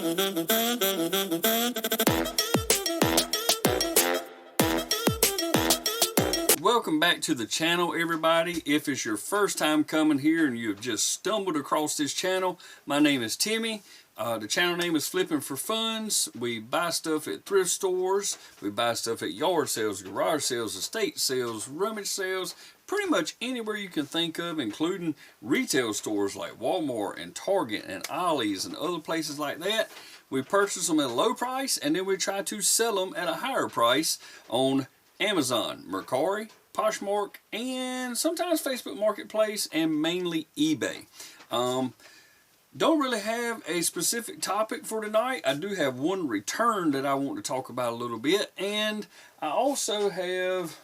Welcome back to the channel, everybody. If it's your first time coming here and you've just stumbled across this channel, my name is Timmy. The channel name is Flipping for Funds. We buy stuff at thrift stores, we buy stuff at yard sales, garage sales, estate sales, rummage sales, pretty much anywhere you can think of, including retail stores like Walmart and Target and Ollie's and other places like that. We purchase them at a low price and then we try to sell them at a higher price on Amazon, Mercari, Poshmark, and sometimes Facebook Marketplace, and mainly eBay. Don't really have a specific topic for tonight. I do have one return that I want to talk about a little bit, and I also have,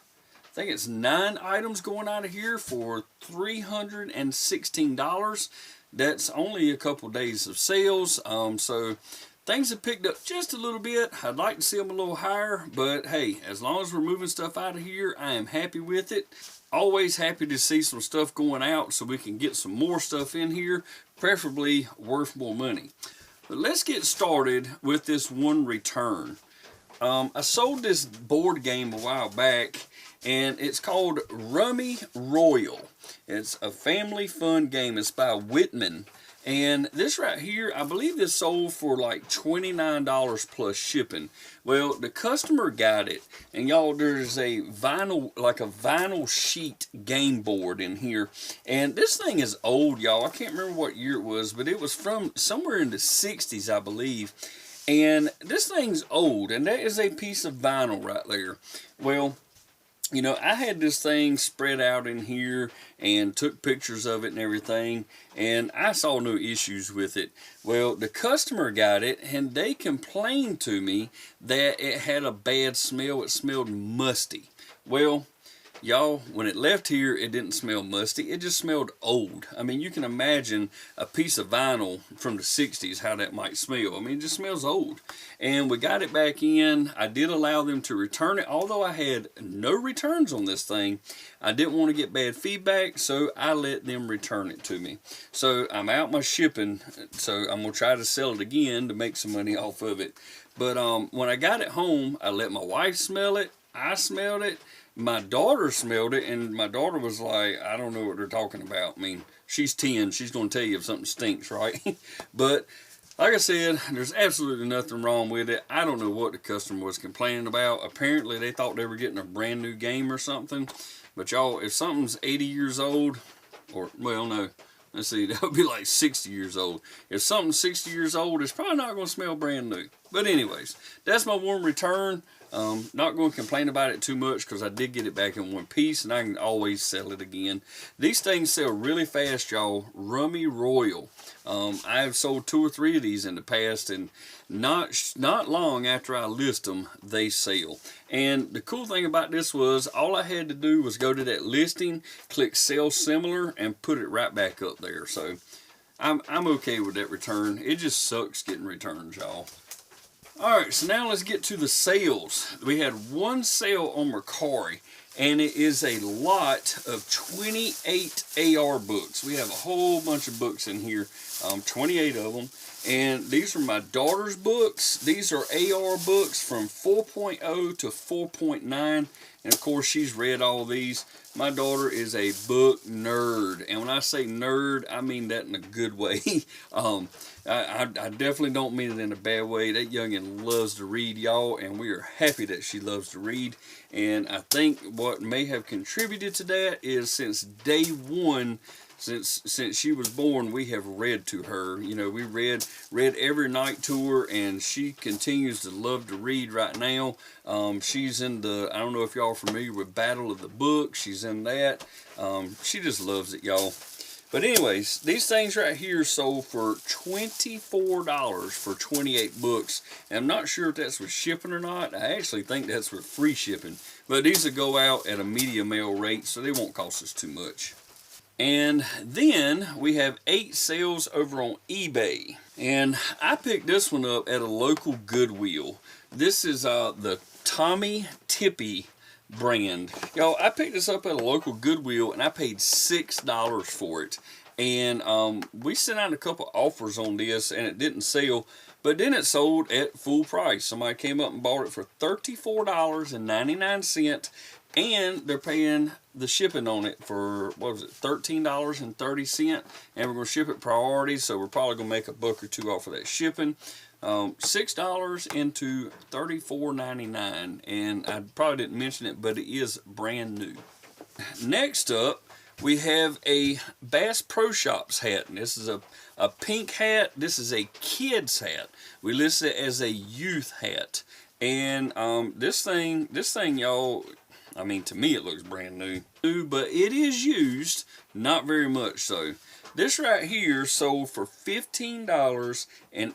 I think it's 9 items going out of here for $316. That's only a couple days of sales, so things have picked up just a little bit. I'd like to see them a little higher, but hey, as long as we're moving stuff out of here, I am happy with it. Always happy to see some stuff going out so we can get some more stuff in here, preferably worth more money. But let's get started with this one return. I sold this board game a while back, and it's called Rummy Royal. It's a family fun game. It's by Whitman. And this right here, I believe this sold for like $29 plus shipping. Well, the customer got it, and y'all, there's a vinyl, like a vinyl sheet game board in here. And this thing is old, y'all. I can't remember what year it was, but it was from somewhere in the 60s, I believe. And this thing's old, and that is a piece of vinyl right there. Well, you know, I had this thing spread out in here and took pictures of it and everything, and I saw no issues with it. Well, the customer got it, and they complained to me that it had a bad smell. It smelled musty. Well, y'all, when it left here, it didn't smell musty. It just smelled old. I mean, you can imagine a piece of vinyl from the 60s, how that might smell. I mean, it just smells old. And we got it back in. I did allow them to return it. Although I had no returns on this thing, I didn't want to get bad feedback, so I let them return it to me. So I'm out my shipping, so I'm going to try to sell it again to make some money off of it. But when I got it home, I let my wife smell it. I smelled it. My daughter smelled it, and my daughter was like, I don't know what they're talking about. I mean, she's 10. She's going to tell you if something stinks, right? But like I said, there's absolutely nothing wrong with it. I don't know what the customer was complaining about. Apparently, they thought they were getting a brand new game or something. But y'all, if something's 80 years old, or, well, no. Let's see, that would be like 60 years old. If something's 60 years old, it's probably not going to smell brand new. But anyways, that's my one return. Not going to complain about it too much because I did get it back in one piece, and I can always sell it again. These things sell really fast, y'all. Rummy Royal. I have sold 2 or 3 of these in the past, and not long after I list them, they sell. And the cool thing about this was all I had to do was go to that listing, click Sell Similar, and put it right back up there. So I'm okay with that return. It just sucks getting returns, y'all. Alright, so now let's get to the sales. We had one sale on Mercari, and it is a lot of 28 AR books. We have a whole bunch of books in here, 28 of them. And these are my daughter's books. These are AR books from 4.0 to 4.9. And of course, she's read all these. My daughter is a book nerd. And when I say nerd, I mean that in a good way. I definitely don't mean it in a bad way. That youngin' loves to read, y'all. And we are happy that she loves to read. And I think what may have contributed to that is since day one, since she was born, we have read to her. You know, we read every night to her, and she continues to love to read right now. She's in the, I don't know if y'all are familiar with Battle of the Book. She's in that. She just loves it, y'all. But anyways, these things right here sold for $24 for 28 books. And I'm not sure if that's with shipping or not. I actually think that's with free shipping. But these will go out at a media mail rate, so they won't cost us too much. And then we have 8 sales over on eBay. And I picked this one up at a local Goodwill. This is the Tommy Tippy brand. Y'all, I picked this up at a local Goodwill and I paid $6 for it. And we sent out a couple offers on this, and it didn't sell. But then it sold at full price. Somebody came up and bought it for $34.99, and they're paying the shipping on it for, what was it, $13.30, and we're going to ship it priority, so we're probably going to make a buck or two off of that shipping. $6 into $34.99, and I probably didn't mention it, but it is brand new. Next up, we have a Bass Pro Shops hat, and this is a pink hat. This is a kid's hat. We list it as a youth hat, and this thing, y'all, I mean, to me it looks brand new, but it is used, not very much so. This right here sold for $15.80, and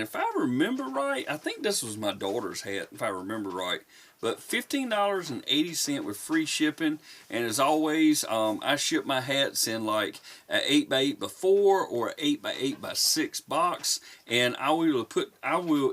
if I remember right, I think this was my daughter's hat, if I remember right. But $15.80 with free shipping, and as always, I ship my hats in like an 8x8 by 4 or an 8x8 by 6 box, and I will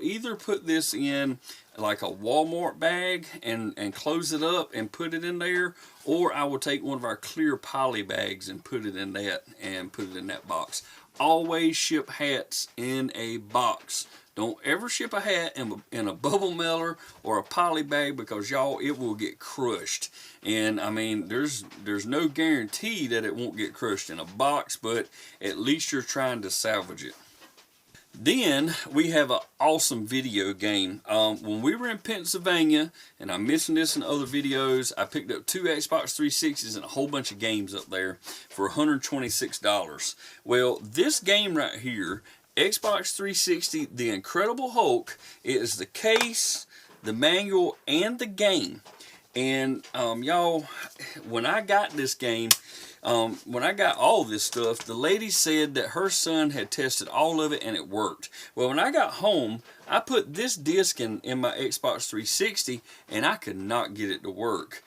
either put this in like a Walmart bag and close it up and put it in there, or I will take one of our clear poly bags and put it in that and put it in that box. Always ship hats in a box. Don't ever ship a hat in a bubble mailer or a poly bag, because y'all, it will get crushed. And I mean, there's no guarantee that it won't get crushed in a box, but at least you're trying to salvage it. Then we have an awesome video game. When we were in Pennsylvania, and I mentioned this in other videos, I picked up 2 Xbox 360s and a whole bunch of games up there for $126. Well, this game right here, Xbox 360, The Incredible Hulk, is the case, the manual, and the game. And y'all, when I got this game, when I got all this stuff, the lady said that her son had tested all of it and it worked. Well, when I got home, I put this disc in my Xbox 360 and I could not get it to work.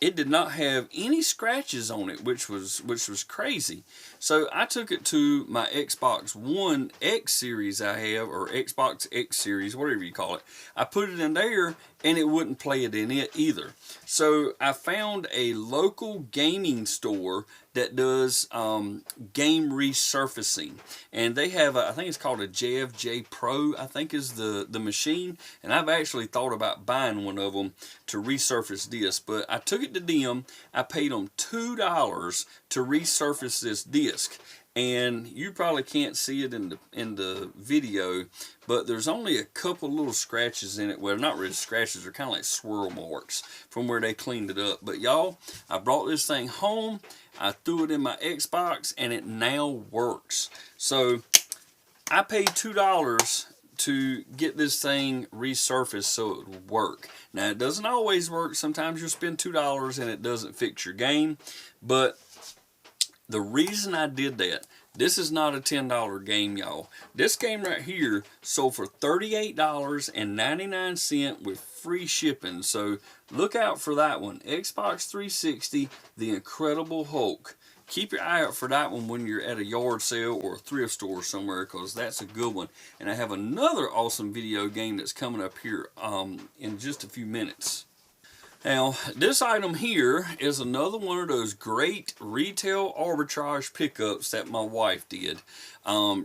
It did not have any scratches on it, which was crazy. So I took it to my Xbox One X series I have, or Xbox X series, whatever you call it. I put it in there and it wouldn't play it in it either. So I found a local gaming store that does game resurfacing, and they have I think it's called a JFJ Pro, I think is the machine, and I've actually thought about buying one of them to resurface this, but I took it to them. I paid them $2 to resurface this disc, and you probably can't see it in the video, but there's only a couple little scratches in it. Well, not really scratches, they're kind of like swirl marks from where they cleaned it up. But y'all, I brought this thing home, I threw it in my Xbox, and it now works. So I paid $2 to get this thing resurfaced so it would work. Now, it doesn't always work. Sometimes you'll spend $2 and it doesn't fix your game, but the reason I did that, this is not a $10 game, y'all. This game right here sold for $38.99 with free shipping. So look out for that one. Xbox 360, The Incredible Hulk. Keep your eye out for that one when you're at a yard sale or a thrift store somewhere, because that's a good one. And I have another awesome video game that's coming up here in just a few minutes. Now, this item here is another one of those great retail arbitrage pickups that my wife did.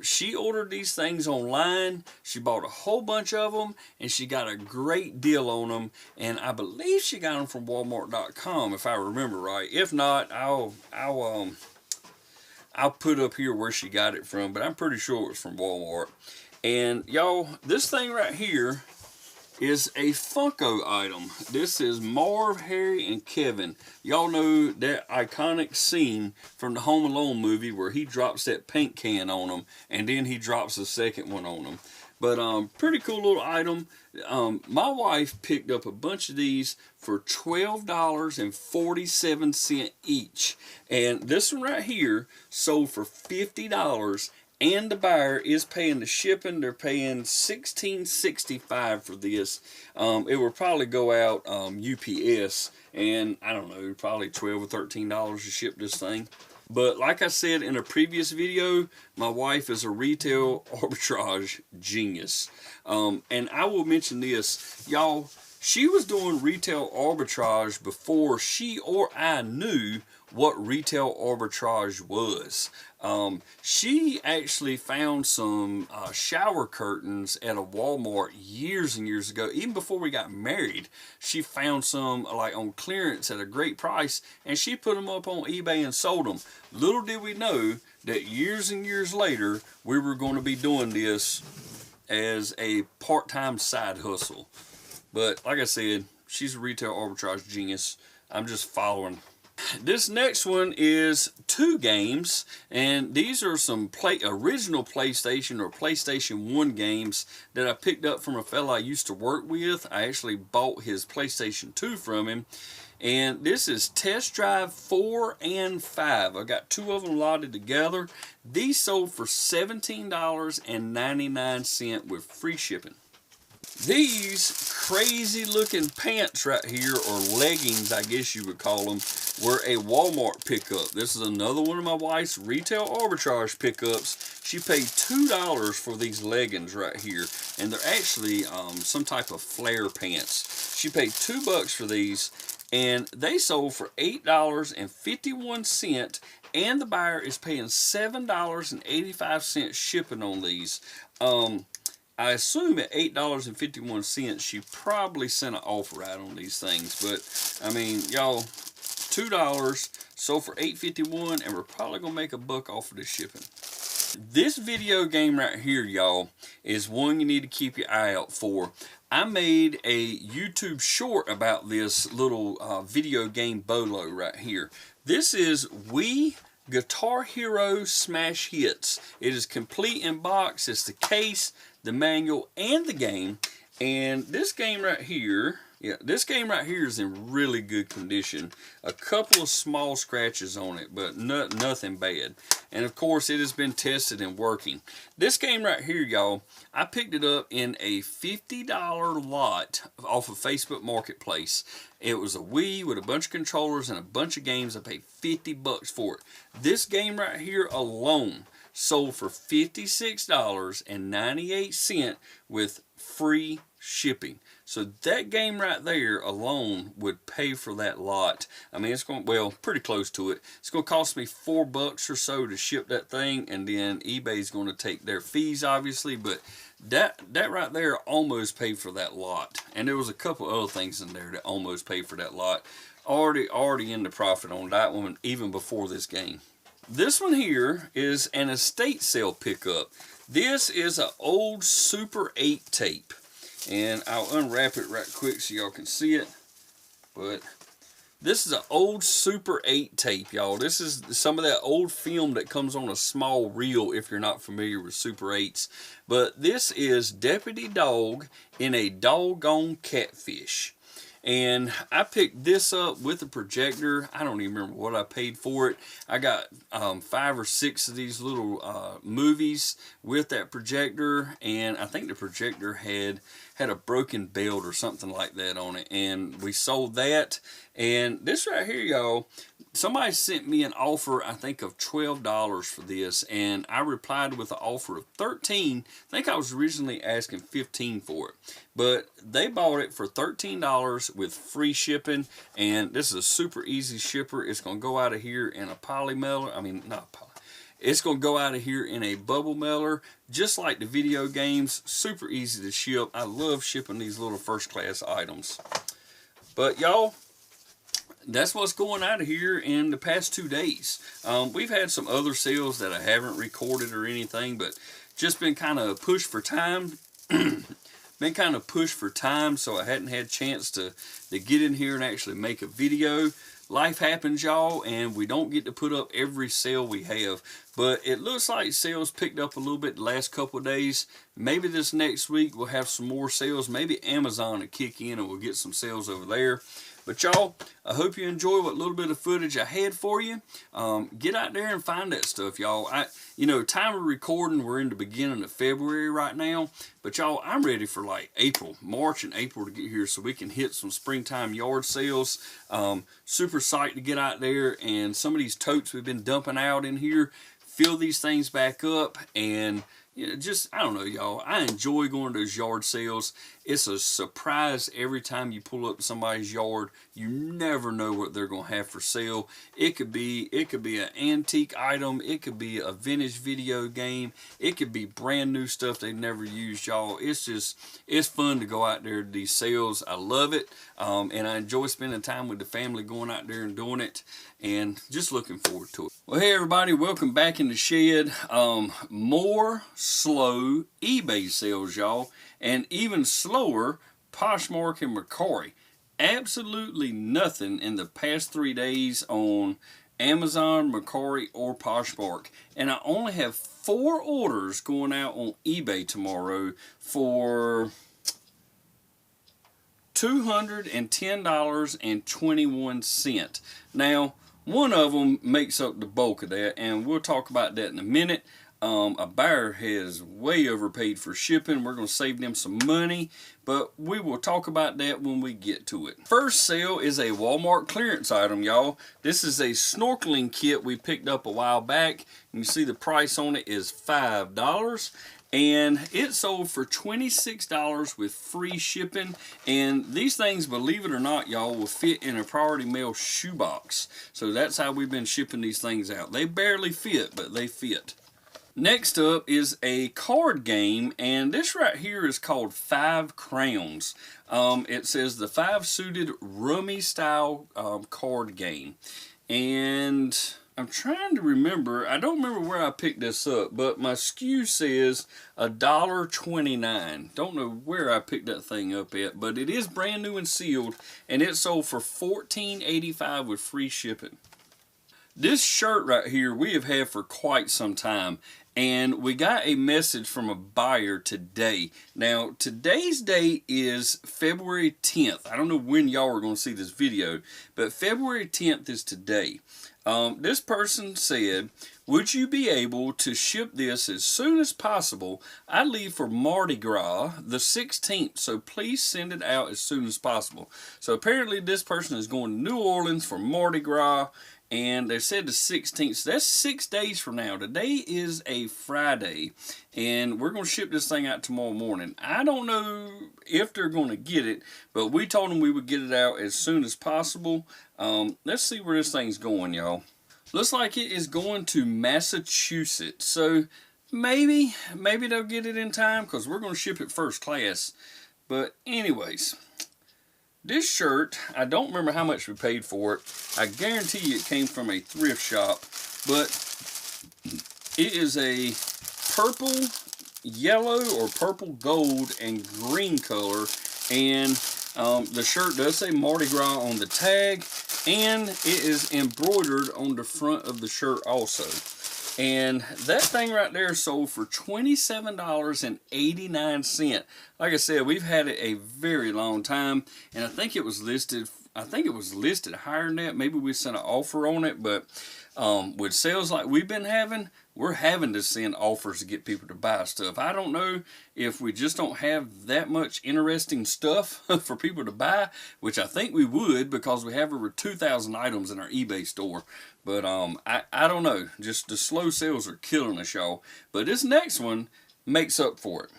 She ordered these things online. She bought a whole bunch of them, and she got a great deal on them. And I believe she got them from Walmart.com, if I remember right. If not, I'll put up here where she got it from, but I'm pretty sure it was from Walmart. And y'all, this thing right here is a Funko item. This is Marv, Harry, and Kevin. Y'all know that iconic scene from the Home Alone movie where he drops that paint can on them, and then he drops a second one on them. But pretty cool little item. My wife picked up a bunch of these for $12.47 each. And this one right here sold for $50. And the buyer is paying the shipping. They're paying $16.65 for this. It will probably go out UPS, and I don't know, probably $12 or $13 to ship this thing. But like I said in a previous video, my wife is a retail arbitrage genius. And I will mention this, y'all, she was doing retail arbitrage before she or I knew what retail arbitrage was. She actually found some shower curtains at a Walmart years and years ago. Even before we got married, she found some like on clearance at a great price, and she put them up on eBay and sold them. Little did we know that years and years later, we were going to be doing this as a part-time side hustle. But like I said, she's a retail arbitrage genius. I'm just following. This next one is 2 games, and these are some original PlayStation or PlayStation 1 games that I picked up from a fella I used to work with. I actually bought his PlayStation 2 from him. And this is Test Drive 4 and 5. I got 2 of them lotted together. These sold for $17.99 with free shipping. These crazy looking pants right here, or leggings I guess you would call them, were a Walmart pickup. This is another one of my wife's retail arbitrage pickups. She paid $2 for these leggings right here, and they're actually some type of flare pants. She paid $2 for these, and they sold for $8.51, and the buyer is paying $7.85 shipping on these. I assume at $8.51 she probably sent an offer out on these things, but I mean, y'all, $2 sold for $8.51, and we're probably gonna make a buck off of this shipping. This video game right here, y'all, is one you need to keep your eye out for. I made a YouTube short about this little video game bolo right here. This is Wii Guitar Hero Smash Hits. It is complete in box. It's the case, the manual, and the game. And this game right here, this game right here is in really good condition. A couple of small scratches on it, but nothing bad. And of course, it has been tested and working. This game right here, y'all, I picked it up in a $50 lot off of Facebook Marketplace. It was a Wii with a bunch of controllers and a bunch of games. I paid $50 for it. This game right here alone sold for $56.98 with free shipping. So that game right there alone would pay for that lot. I mean, it's going, well, pretty close to it. It's going to cost me $4 or so to ship that thing, and then eBay's going to take their fees, obviously, but that right there almost paid for that lot. And there was a couple other things in there that almost paid for that lot. Already in the profit on that one, even before this game. This one here is an estate sale pickup. This is an old Super 8 tape. And I'll unwrap it right quick so y'all can see it. But this is an old Super 8 tape, y'all. This is some of that old film that comes on a small reel if you're not familiar with Super 8s. But this is Deputy Dog in a Doggone Catfish. And I picked this up with a projector. I don't even remember what I paid for it. I got 5 or 6 of these little movies with that projector, and I think the projector had a broken belt or something like that on it, and we sold that. And this right here, y'all, somebody sent me an offer, I think, of $12 for this, and I replied with an offer of $13. I think I was originally asking $15 for it, but they bought it for $13 with free shipping. And this is a super easy shipper. It's going to go out of here in a poly mailer. I mean, not poly. It's going to go out of here in a bubble mailer, just like the video games. Super easy to ship. I love shipping these little first-class items. But y'all, that's what's going out of here in the past 2 days. We've had some other sales that I haven't recorded or anything, but just been kind of pushed for time. So I hadn't had a chance to get in here and actually make a video. Life happens, y'all, and we don't get to put up every sale we have. But it looks like sales picked up a little bit the last couple of days. Maybe this next week we'll have some more sales. Maybe Amazon will kick in and we'll get some sales over there. But y'all, I hope you enjoy what little bit of footage I had for you. Get out there and find that stuff, y'all. You know, time of recording, we're in the beginning of February right now. But y'all, I'm ready for like March and April to get here so we can hit some springtime yard sales. Super psyched to get out there, and some of these totes we've been dumping out in here, fill these things back up, and Yeah, just, I don't know, y'all. I enjoy going to those yard sales. It's a surprise every time you pull up to somebody's yard. You never know what they're gonna have for sale. It could be an antique item. It could be a vintage video game. It could be brand new stuff they've never used, y'all. It's fun to go out there to these sales. I love it, and I enjoy spending time with the family, going out there and doing it, and just looking forward to it. Well, hey everybody, welcome back in the shed. More slow eBay sales, y'all, and even slower Poshmark and Mercari. Absolutely nothing in the past 3 days on Amazon, Mercari, or Poshmark, and I only have 4 orders going out on eBay tomorrow for $210.21. Now, one of them makes up the bulk of that, and we'll talk about that in a minute. A buyer has way overpaid for shipping. We're going to save them some money, but we will talk about that when we get to it. First sale is a Walmart clearance item, y'all. This is a snorkeling kit we picked up a while back. You see the price on it is $5. And it sold for $26 with free shipping. And these things, believe it or not, y'all, will fit in a Priority Mail shoebox. So that's how we've been shipping these things out. They barely fit, but they fit. Next up is a card game, and this right here is called 5 Crowns. It says the 5 suited rummy style card game. And I'm trying to remember, I don't remember where I picked this up, but my SKU says $1.29. Don't know where I picked that thing up at, but it is brand new and sealed, and it sold for $14.85 with free shipping. This shirt right here we have had for quite some time, and we got a message from a buyer today. Now, today's date is February 10th. I don't know when y'all are going to see this video, but February 10th is today. This person said, would you be able to ship this as soon as possible? I leave for Mardi Gras the 16th, so please send it out as soon as possible. So apparently this person is going to New Orleans for Mardi Gras, and they said the 16th, so that's 6 days from now. Today is a Friday, and we're going to ship this thing out tomorrow morning. I don't know if they're going to get it, but we told them we would get it out as soon as possible. Let's see where this thing's going, y'all. Looks like it is going to Massachusetts, so maybe they'll get it in time, because we're going to ship it first class. But anyways, this shirt, I don't remember how much we paid for it. I guarantee you it came from a thrift shop, but it is a purple, yellow, or purple gold and green color, and the shirt does say Mardi Gras on the tag, and it is embroidered on the front of the shirt also. And that thing right there sold for $27.89. Like I said, we've had it a very long time, and I think it was listed higher than that. Maybe we sent an offer on it, but with sales like we've been having, we're having to send offers to get people to buy stuff. I don't know if we just don't have that much interesting stuff for people to buy, which I think we would, because we have over 2,000 items in our eBay store. But I don't know. Just the slow sales are killing us, y'all. But this next one makes up for it.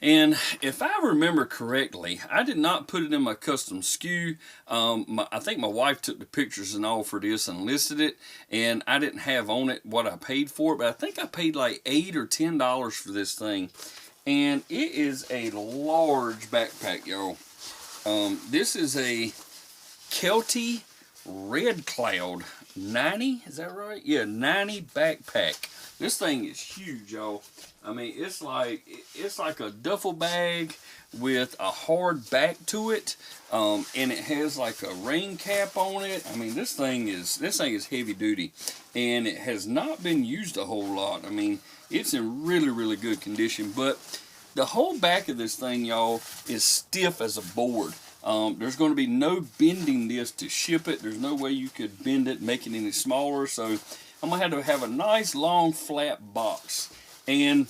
And if I remember correctly, I did not put it in my custom SKU. I think my wife took the pictures and all for this and listed it, and I didn't have on it what I paid for it, but I think I paid like $8 or $10 for this thing. And it is a large backpack, y'all. This is a Kelty Red Cloud 90, is that right? Yeah, 90 backpack. This thing is huge, y'all. I mean, it's like a duffel bag with a hard back to it, and it has like a rain cap on it. I mean, this thing is heavy duty, and it has not been used a whole lot. I mean, it's in really, really good condition, but the whole back of this thing, y'all, is stiff as a board. There's going to be no bending this to ship it. There's no way you could bend it, make it any smaller. So I'm going to have a nice, long, flat box. And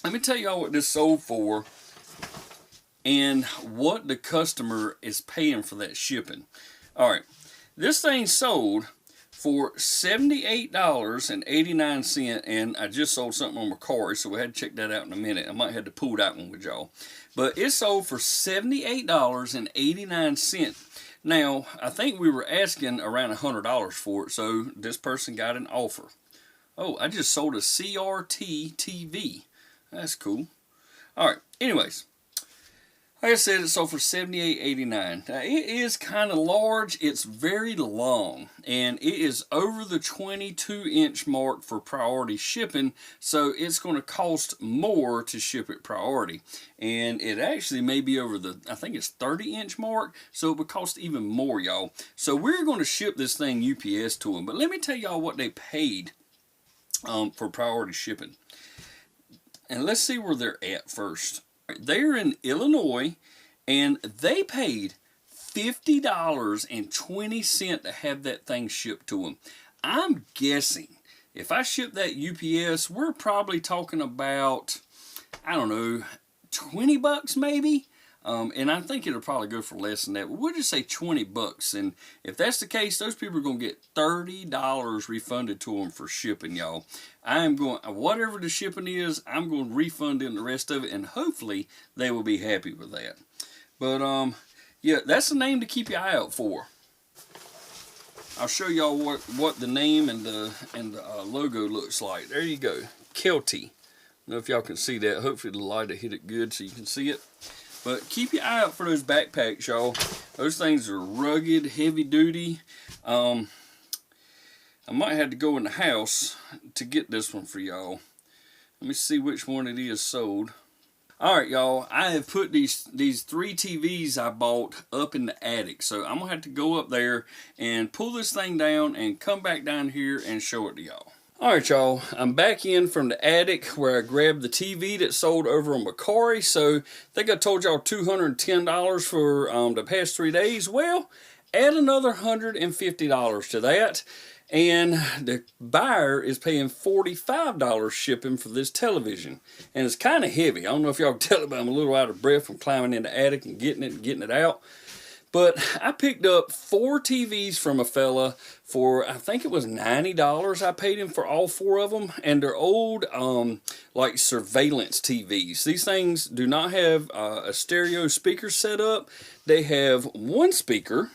let me tell y'all what this sold for and what the customer is paying for that shipping. All right, this thing sold for $78.89, and I just sold something on Mercari, so we had to check that out in a minute. I might have to pull that one with y'all. But it sold for $78.89. Now, I think we were asking around $100 for it, so this person got an offer. Oh, I just sold a CRT TV. That's cool. Alright, anyways. Like I said, it sold for $78.89. Now, it is kind of large. It's very long, and it is over the 22-inch mark for priority shipping, so it's going to cost more to ship it priority. And it actually may be over the, I think it's 30-inch mark, so it would cost even more, y'all. So we're going to ship this thing UPS to them, but let me tell y'all what they paid for priority shipping. And let's see where they're at first. They're in Illinois, and they paid $50.20 to have that thing shipped to them. I'm guessing if I ship that UPS, we're probably talking about, I don't know, 20 bucks maybe. And I think it'll probably go for less than that. But we'll just say 20 bucks. And if that's the case, those people are going to get $30 refunded to them for shipping, y'all. I am going, whatever the shipping is, I'm going to refund them the rest of it. And hopefully they will be happy with that. But, yeah, that's the name to keep your eye out for. I'll show y'all what the name and the logo looks like. There you go. Kelty. I don't know if y'all can see that. Hopefully the light will hit it good so you can see it. But keep your eye out for those backpacks, y'all. Those things are rugged, heavy duty. I might have to go in the house to get this one for y'all. Let me see which one it is sold. Alright, y'all. I have put these 3 TVs I bought up in the attic. So I'm going to have to go up there and pull this thing down and come back down here and show it to y'all. Alright, y'all, I'm back in from the attic where I grabbed the TV that sold over on Mercari. So, I think I told y'all $210 for the past 3 days. Well, add another $150 to that. And the buyer is paying $45 shipping for this television. And it's kind of heavy. I don't know if y'all can tell it, but I'm a little out of breath from climbing in the attic and getting it out. But I picked up 4 TVs from a fella for, I think it was $90 I paid him for all 4 of them. And they're old, like surveillance TVs. These things do not have a stereo speaker set up. They have one speaker.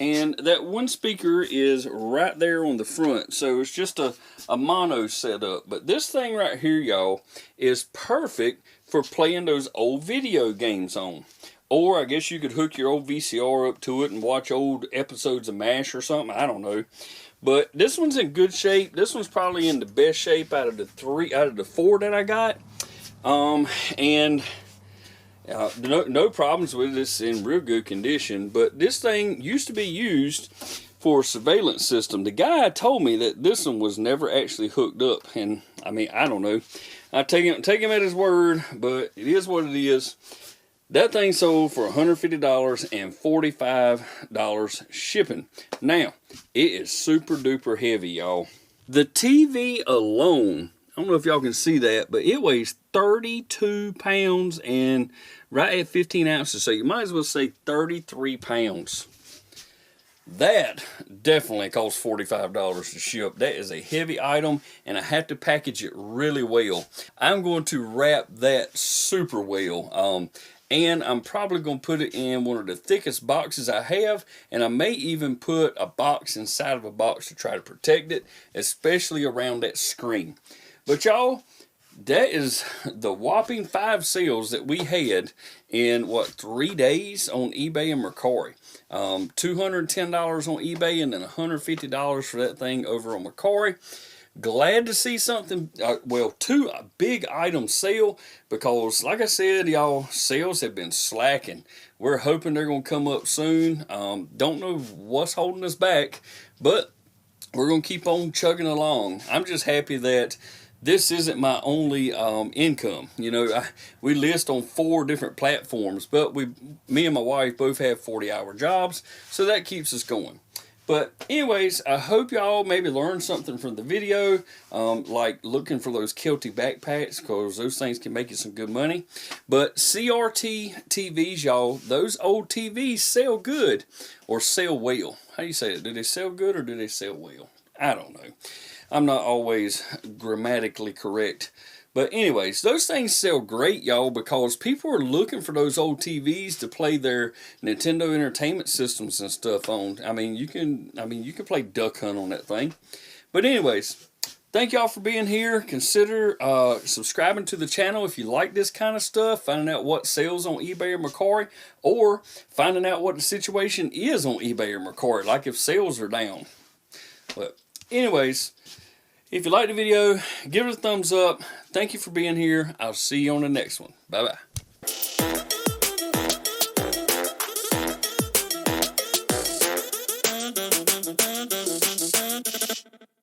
And that one speaker is right there on the front. So it's just a mono setup. But this thing right here, y'all, is perfect for playing those old video games on. Or I guess you could hook your old VCR up to it and watch old episodes of MASH or something. I don't know. But this one's in good shape. This one's probably in the best shape out of the 4 that I got. No problems with this, in real good condition. But this thing used to be used for a surveillance system. The guy told me that this one was never actually hooked up. And I mean, I don't know. I take him at his word, but it is what it is. That thing sold for $150 and $45 shipping. Now, it is super duper heavy, y'all. The TV alone, I don't know if y'all can see that, but it weighs 32 pounds and right at 15 ounces. So you might as well say 33 pounds. That definitely costs $45 to ship. That is a heavy item, and I have to package it really well. I'm going to wrap that super well. And I'm probably going to put it in one of the thickest boxes I have. And I may even put a box inside of a box to try to protect it, especially around that screen. But y'all, that is the whopping 5 sales that we had in, 3 days on eBay and Mercari. $210 on eBay and then $150 for that thing over on Mercari. Glad to see something, 2 big items sale, because like I said, y'all, sales have been slacking. We're hoping they're going to come up soon. Don't know what's holding us back, but we're going to keep on chugging along. I'm just happy that this isn't my only income. You know, we list on 4 different platforms, but me and my wife both have 40-hour jobs, so that keeps us going. But anyways, I hope y'all maybe learned something from the video, like looking for those Kelty backpacks, because those things can make you some good money. But CRT TVs, y'all, those old TVs sell good or sell well. How do you say it? Do they sell good or do they sell well? I don't know. I'm not always grammatically correct. But anyways, those things sell great, y'all, because people are looking for those old TVs to play their Nintendo Entertainment Systems and stuff on. I mean, you can play Duck Hunt on that thing. But anyways, thank y'all for being here. Consider subscribing to the channel if you like this kind of stuff, finding out what sells on eBay or Mercari, or finding out what the situation is on eBay or Mercari, like if sales are down. But anyways, if you liked the video, give it a thumbs up. Thank you for being here. I'll see you on the next one. Bye-bye.